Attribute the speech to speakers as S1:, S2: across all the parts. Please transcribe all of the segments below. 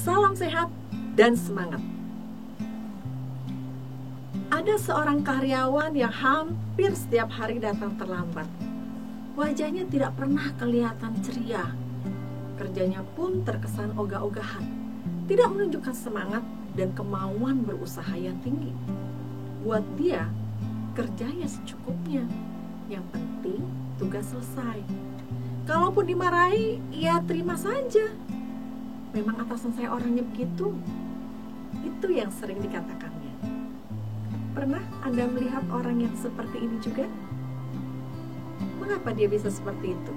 S1: Salam sehat dan semangat. Ada seorang karyawan yang hampir setiap hari datang terlambat. Wajahnya tidak pernah kelihatan ceria. Kerjanya pun terkesan ogah-ogahan, tidak menunjukkan semangat dan kemauan berusaha yang tinggi. Buat dia, kerjanya secukupnya. Yang penting tugas selesai. Kalaupun dimarahi, ya terima saja. Memang atasan saya orangnya begitu. Itu yang sering dikatakannya. Pernah Anda melihat orang yang seperti ini juga? Mengapa dia bisa seperti itu?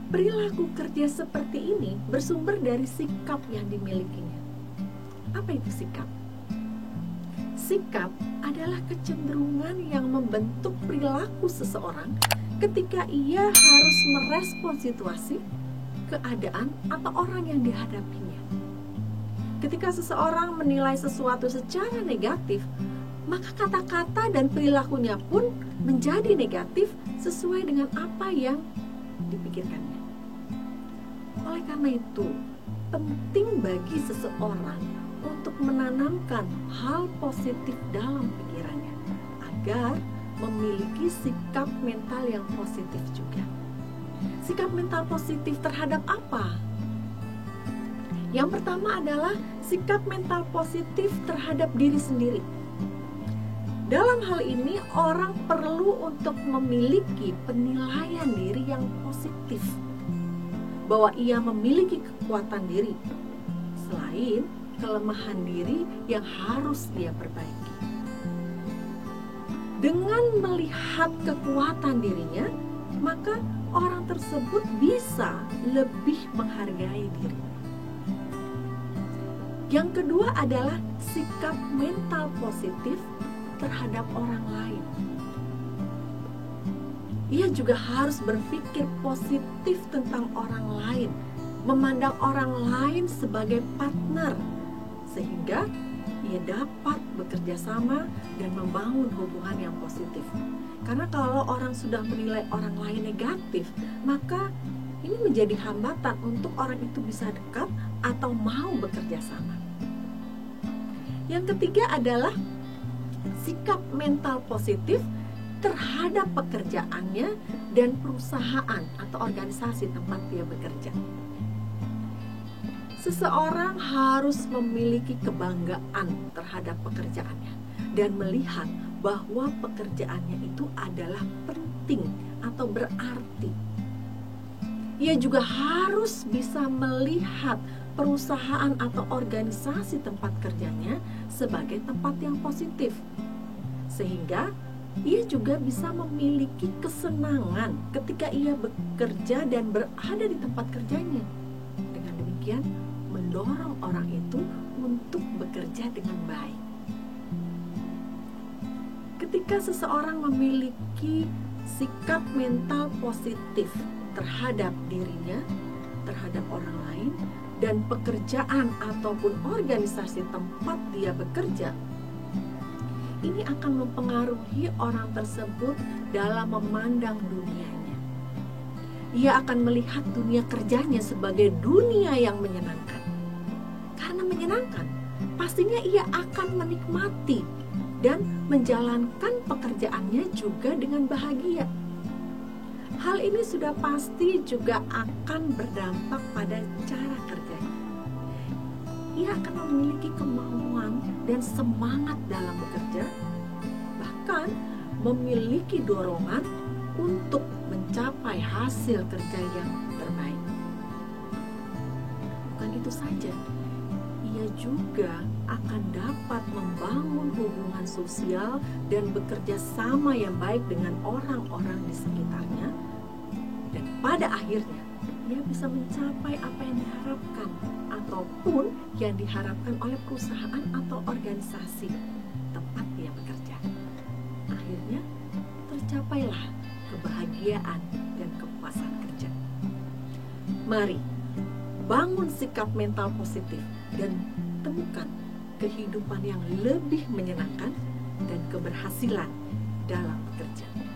S1: Perilaku kerja seperti ini bersumber dari sikap yang dimilikinya. Apa itu sikap? Sikap adalah kecenderungan yang membentuk perilaku seseorang ketika ia harus merespon situasi, keadaan, atau orang yang dihadapinya. Ketika seseorang menilai sesuatu secara negatif, maka kata-kata dan perilakunya pun menjadi negatif sesuai dengan apa yang dipikirkannya. Oleh karena itu, penting bagi seseorang untuk menanamkan hal positif dalam pikirannya agar memiliki sikap mental yang positif juga. Sikap mental positif terhadap apa? Yang pertama adalah sikap mental positif terhadap diri sendiri. Dalam hal ini, orang perlu untuk memiliki penilaian diri yang positif, bahwa ia memiliki kekuatan diri, selain kelemahan diri yang harus dia perbaiki. Dengan melihat kekuatan dirinya, maka orang tersebut bisa lebih menghargai dirinya. Yang kedua adalah sikap mental positif terhadap orang lain. Ia juga harus berpikir positif tentang orang lain, memandang orang lain sebagai partner, sehingga ia dapat bekerja sama dan membangun hubungan yang positif. Karena kalau orang sudah menilai orang lain negatif, maka ini menjadi hambatan untuk orang itu bisa dekat atau mau bekerja sama. Yang ketiga adalah sikap mental positif terhadap pekerjaannya dan perusahaan atau organisasi tempat dia bekerja. Seseorang harus memiliki kebanggaan terhadap pekerjaannya dan melihat bahwa pekerjaannya itu adalah penting atau berarti. Ia juga harus bisa melihat perusahaan atau organisasi tempat kerjanya sebagai tempat yang positif, sehingga ia juga bisa memiliki kesenangan ketika ia bekerja dan berada di tempat kerjanya. Dengan demikian, mendorong orang itu untuk bekerja dengan baik. Ketika seseorang memiliki sikap mental positif terhadap dirinya, terhadap orang lain, dan pekerjaan ataupun organisasi tempat dia bekerja, ini akan mempengaruhi orang tersebut dalam memandang dunianya. Ia akan melihat dunia kerjanya sebagai dunia yang menyenangkan. Karena menyenangkan, pastinya ia akan menikmati dan menjalankan pekerjaannya juga dengan bahagia. Hal ini sudah pasti juga akan berdampak pada cara kerjanya. Ia akan memiliki kemauan dan semangat dalam bekerja, bahkan memiliki dorongan untuk mencapai hasil kerja yang terbaik. Bukan itu saja, ia juga akan dapat membangun hubungan sosial dan bekerja sama yang baik dengan orang-orang di sekitarnya, dan pada akhirnya ia bisa mencapai apa yang diharapkan ataupun yang diharapkan oleh perusahaan atau organisasi tempat dia bekerja. Akhirnya tercapailah kebahagiaan dan kepuasan kerja. Mari bangun sikap mental positif dan temukan kehidupan yang lebih menyenangkan dan keberhasilan dalam bekerja.